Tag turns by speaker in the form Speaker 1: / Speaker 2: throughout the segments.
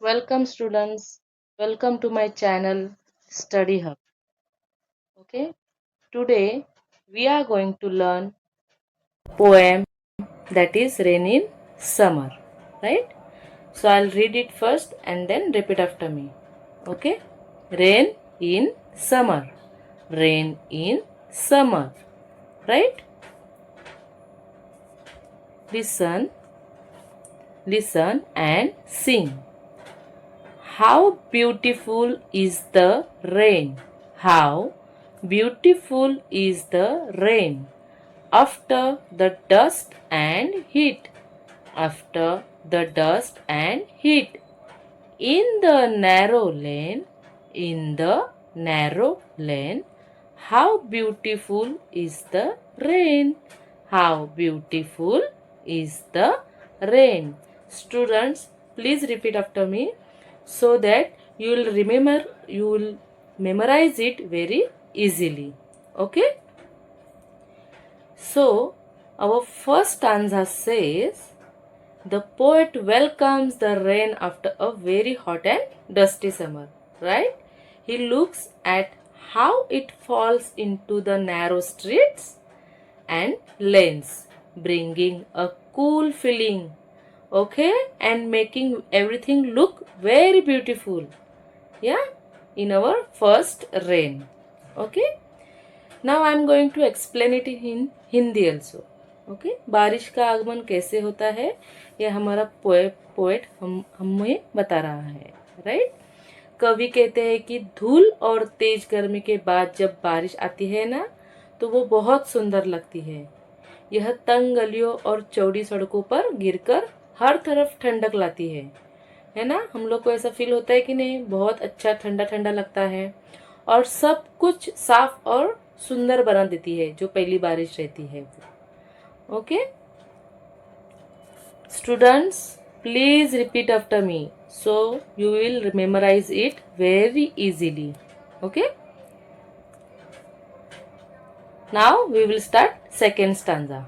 Speaker 1: Welcome students. Welcome to my channel Study Hub. Okay. Today we are going to learn poem that is Rain in Summer. Right? So I'll read it first and then repeat after me. Okay. Rain in summer. Rain in summer. Right? Listen, listen and sing. How beautiful is the rain! How beautiful is the rain! After the dust and heat, after the dust and heat, in the narrow lane, in the narrow lane, how beautiful is the rain! How beautiful is the rain! Students, please repeat after me so that you will memorize it very easily. Okay? So, our first stanza says, the poet welcomes the rain after a very hot and dusty summer, right? He looks at how it falls into the narrow streets and lanes, bringing a cool feeling, okay, and making everything look very beautiful. Yeah, in our first rain. Okay. Now I am going to explain it in Hindi also. Okay. बारिश का आगमन कैसे होता है यह हमारा poet हमें बता रहा है. राइट. कवि कहते हैं कि धूल और तेज गर्मी के बाद जब बारिश आती है ना तो वो बहुत सुंदर लगती है. यह तंग गलियों और चौड़ी सड़कों पर गिरकर हर तरफ ठंडक लाती है ना. हम लोग को ऐसा फील होता है कि नहीं, बहुत अच्छा ठंडा ठंडा लगता है और सब कुछ साफ और सुंदर बना देती है जो पहली बारिश रहती है. Okay students, please repeat after me so you will memorize it very easily. Okay, now we will start second stanza.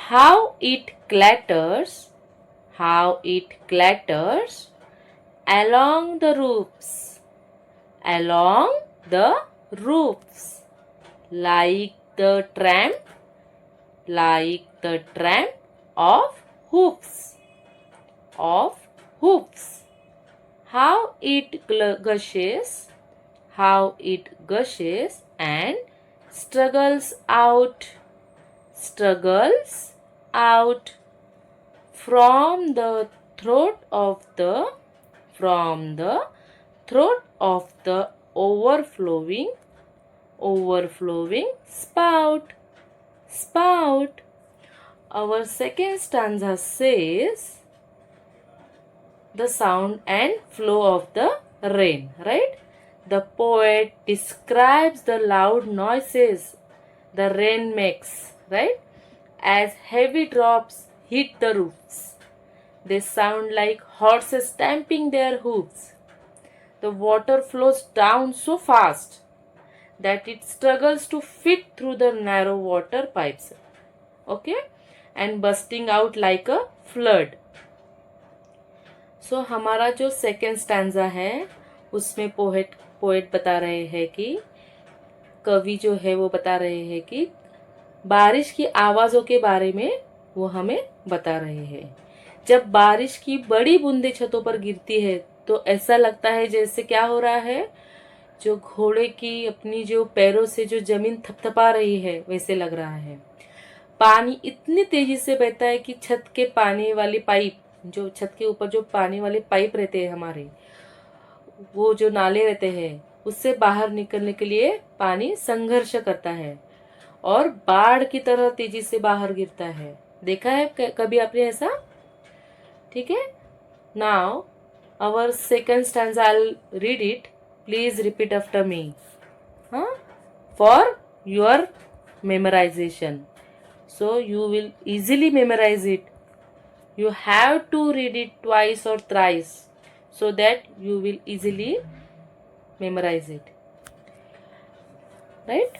Speaker 1: How it clatters, how it clatters along the roofs, along the roofs, like the tramp, like the tramp of hoofs, of hoofs. How it gushes, how it gushes and struggles out, struggles out from the throat of the, from the throat of the overflowing, overflowing spout, spout. Our second stanza says the sound and flow of the rain, right? The poet describes the loud noises the rain makes, right? As heavy drops hit the roofs. They sound like horses stamping their hooves. The water flows down so fast that it struggles to fit through the narrow water pipes, okay, and bursting out like a flood. सो हमारा जो second stanza है उसमें poet बता रहे हैं कि कवि जो है वो बता रहे हैं कि बारिश की आवाज़ों के बारे में वो हमें बता रहे हैं. जब बारिश की बड़ी बूंदें छतों पर गिरती है तो ऐसा लगता है जैसे क्या हो रहा है, जो घोड़े की अपनी जो पैरों से जो जमीन थपथपा रही है वैसे लग रहा है. पानी इतनी तेजी से बहता है कि छत के पानी वाली पाइप, जो छत के ऊपर जो पानी वाले पाइप रहते हैं हमारे, वो जो नाले रहते हैं उससे बाहर निकलने के लिए पानी संघर्ष करता है और बाढ़ की तरह तेजी से बाहर गिरता है. देखा है कभी आपने ऐसा? ठीक है. Now our second stanza, I will read it. Please repeat after me for your memorization, so you will easily memorize it. You have to read it twice or thrice so that you will easily memorize it. Right?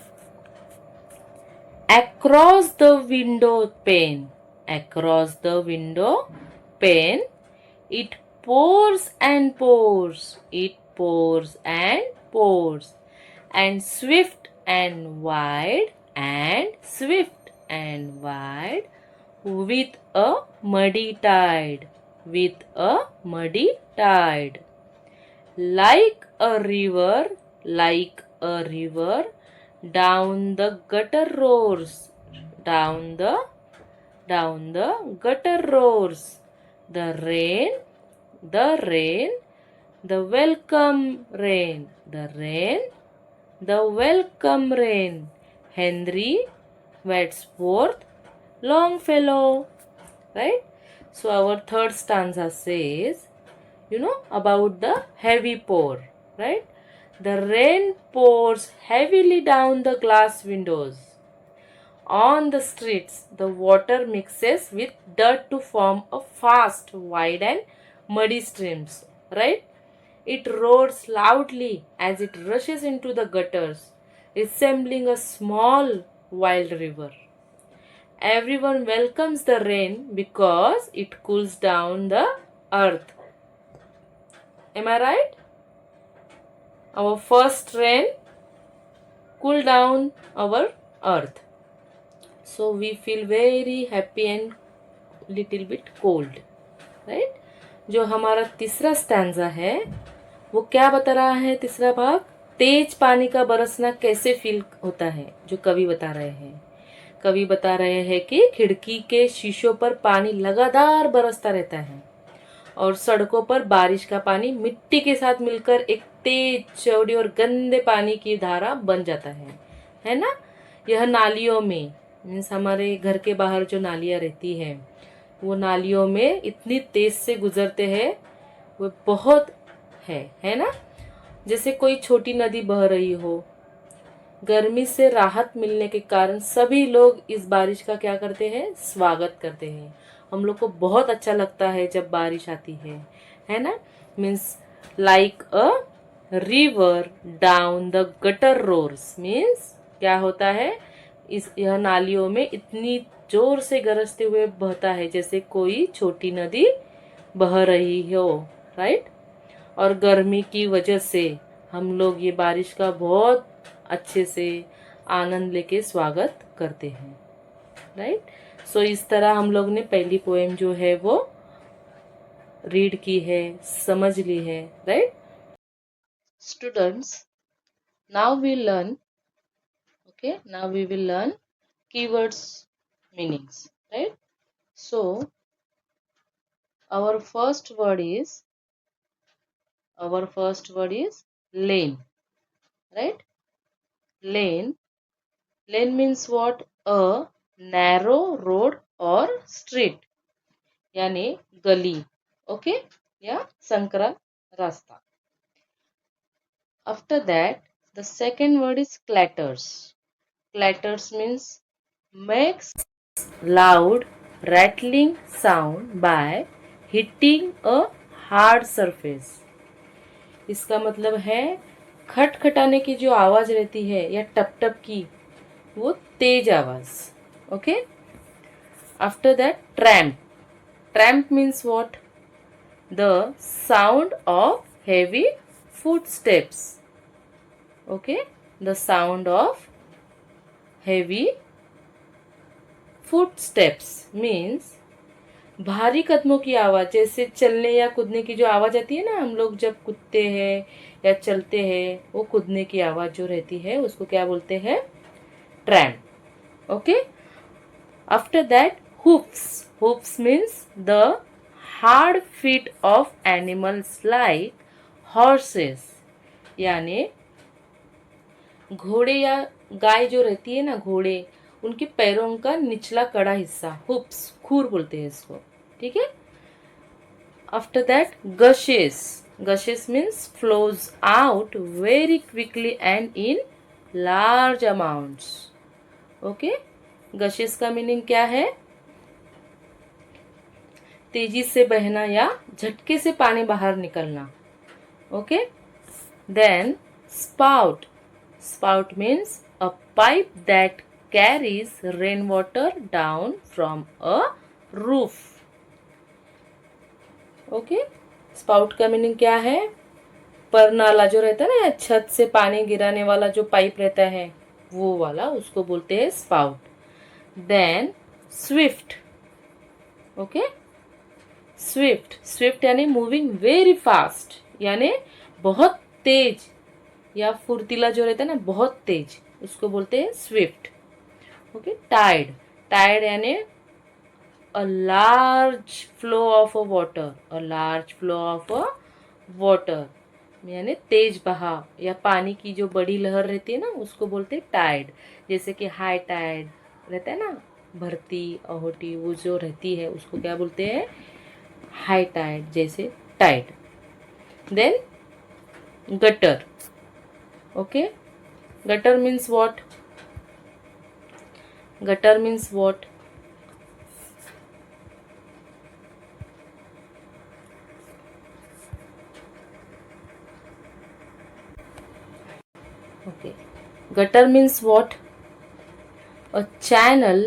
Speaker 1: Across the window pane, across the window pane, it pours and pours. It pours and pours. And swift and wide and swift and wide with a muddy tide. With a muddy tide. Like a river, down the gutter roars. Down the gutter roars. The rain, the rain, the welcome rain, the welcome rain. Henry Wadsworth Longfellow. Right? So our third stanza says, about the heavy pour. Right? The rain pours heavily down the glass windows. On the streets, the water mixes with dirt to form a fast, wide and muddy streams. Right? It roars loudly as it rushes into the gutters, resembling a small wild river. Everyone welcomes the rain because it cools down the earth. Am I right? Our first rain cool down our earth. So we feel very happy and little bit cold. Right? जो हमारा तीसरा stanza है वो क्या बता रहा है? तीसरा भाग, तेज पानी का बरसना कैसे फील होता है, जो कवि बता रहे हैं। कवि बता रहे हैं कि खिड़की के शीशों पर पानी लगातार बरसता रहता है और सड़कों पर बारिश का पानी मिट्टी के साथ मिलकर एक तेज, चौड़ी और गंदे पानी की धारा बन जाता है ना। यह नालियों में, मीन्स हमारे घर के बाहर जो नालियाँ रहती हैं, वो नालियों में इतनी तेज से गुजरते हैं, वो बहुत है ना। जैसे कोई छोटी नदी बह रही हो। गर्मी से राहत मिलने के कारण सभी लोग इस बारिश का क्या करते हैं? स्वागत करते हैं। हम लोग को बहुत अच्छा लगता है जब बारिश आती है ना। Means like a river down the gutter roars, means क्या होता है? यह नालियों में इतनी जोर से गरजते हुए बहता है जैसे कोई छोटी नदी बह रही हो। राइट? और गर्मी की वजह से हम लोग ये बारिश का बहुत अच्छे से आनंद लेके स्वागत करते हैं। राइट? सो इस तरह हम लोग ने पहली पोएम जो है वो रीड की है, समझ ली है। Right students, now we will learn keywords meanings. Right? So our first word is lane. Right? Lane means what? A narrow road or street, यानी गली, ओके, या संकरा रास्ता. After that, the second word is clatters. Clatters means makes loud rattling sound by hitting a hard surface. इसका मतलब है खटखटाने की जो आवाज रहती है या टप टप की, वो तेज आवाज. Okay. After that tramp means what? The sound of heavy footsteps. Okay, the sound of heavy footsteps means भारी कदमों की आवाज. जैसे चलने या कूदने की जो आवाज आती है ना, हम लोग जब कूदते हैं या चलते हैं, वो कूदने की आवाज जो रहती है उसको क्या बोलते हैं? Tramp. Okay. After that, hoofs means the hard feet of animals like horses. यानी घोड़े या गाय जो रहती है ना, घोड़े, उनके पैरों का निचला कड़ा हिस्सा, हुप्स, खूर बोलते हैं इसको. ठीक है. After that gushes means flows out very quickly and in large amounts. Okay. Gushes का मीनिंग क्या है? तेजी से बहना या झटके से पानी बाहर निकलना. Okay. Then spout means a pipe that carries rain water down from a roof. Okay. Spout का मीनिंग क्या है? पर नाला जो रहता है ना, छत से पानी गिराने वाला जो पाइप रहता है वो वाला, उसको बोलते हैं spout. Then swift, okay, swift, swift यानी मूविंग वेरी फास्ट, यानी बहुत तेज या फुर्तीला जो रहता है ना, बहुत तेज, उसको बोलते हैं स्विफ्ट। ओके, टाइड, टाइड यानी a large flow of a water, a large flow of a water यानी तेज बहाव या पानी की जो बड़ी लहर रहती है ना, उसको बोलते हैं टाइड। जैसे कि हाई टाइड रहता है ना, भरती अहोटी वो जो रहती है उसको क्या बोलते हैं? हाई टाइड, जैसे tide. Then gutter, okay, gutter means what? Gutter means what? Okay. Gutter means what? A channel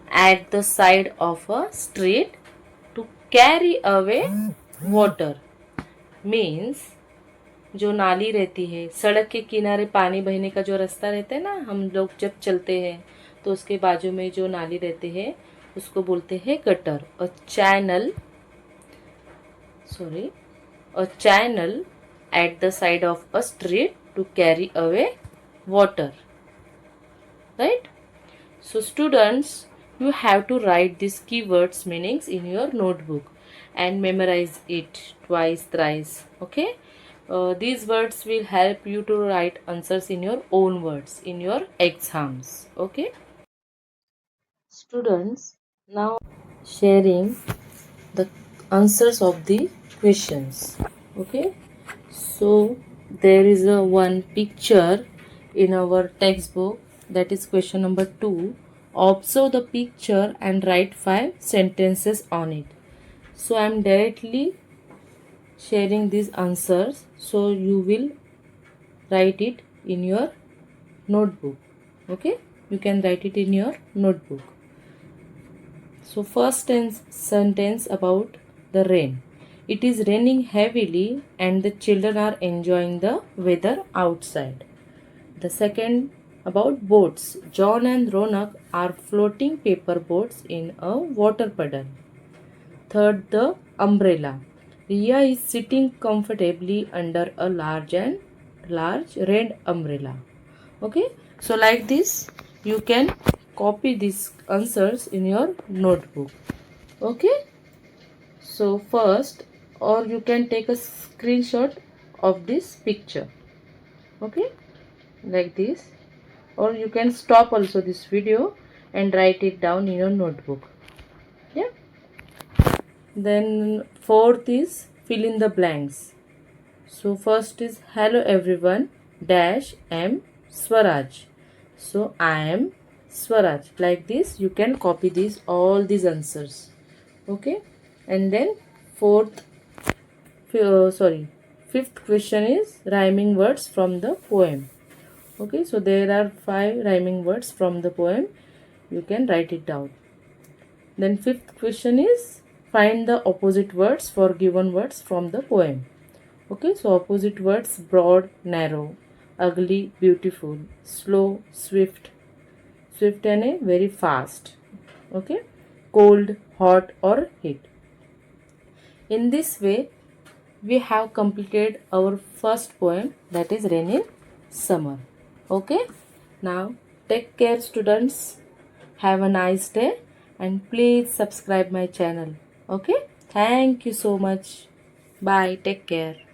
Speaker 1: at the side of a street to carry away water. Means जो नाली रहती है, सड़क के किनारे पानी बहने का जो रास्ता रहता है ना, हम लोग जब चलते हैं तो उसके बाजू में जो नाली रहते हैं उसको बोलते हैं gutter. A channel, sorry, a channel at the side of a street to carry away water, right? So students, you have to write these keywords meanings in your notebook and memorize it twice, thrice, okay? These words will help you to write answers in your own words in your exams, okay? Students, now sharing the answers of the questions, okay? So there is a one picture in our textbook, that is question number 2. Observe the picture and write 5 sentences on it. So I am directly sharing these answers, so you will write it in your notebook, okay? You can write it in your notebook. So first sentence about the rain. It is raining heavily and the children are enjoying the weather outside. The second about boats. John and Ronak are floating paper boats in a water puddle. Third, the umbrella. Ria is sitting comfortably under a large red umbrella. Okay, so like this you can copy these answers in your notebook. Okay, so first, or you can take a screenshot of this picture, okay, like this, or you can stop also this video and write it down in your notebook. Yeah, then fourth is fill in the blanks. So first is hello everyone dash am Swaraj. So I am Swaraj. Like this you can copy these all these answers. Okay, and then fourth, fifth question is rhyming words from the poem. Okay, so there are 5 rhyming words from the poem. You can write it down. Then fifth question is find the opposite words for given words from the poem. Okay, so opposite words: broad, narrow, ugly, beautiful, slow, swift, swift and very fast. Okay, cold, hot or heat. In this way, we have completed our first poem, that is Rain in Summer. Okay, now take care students. Have a nice day and please subscribe my channel. Okay, thank you so much. Bye, take care.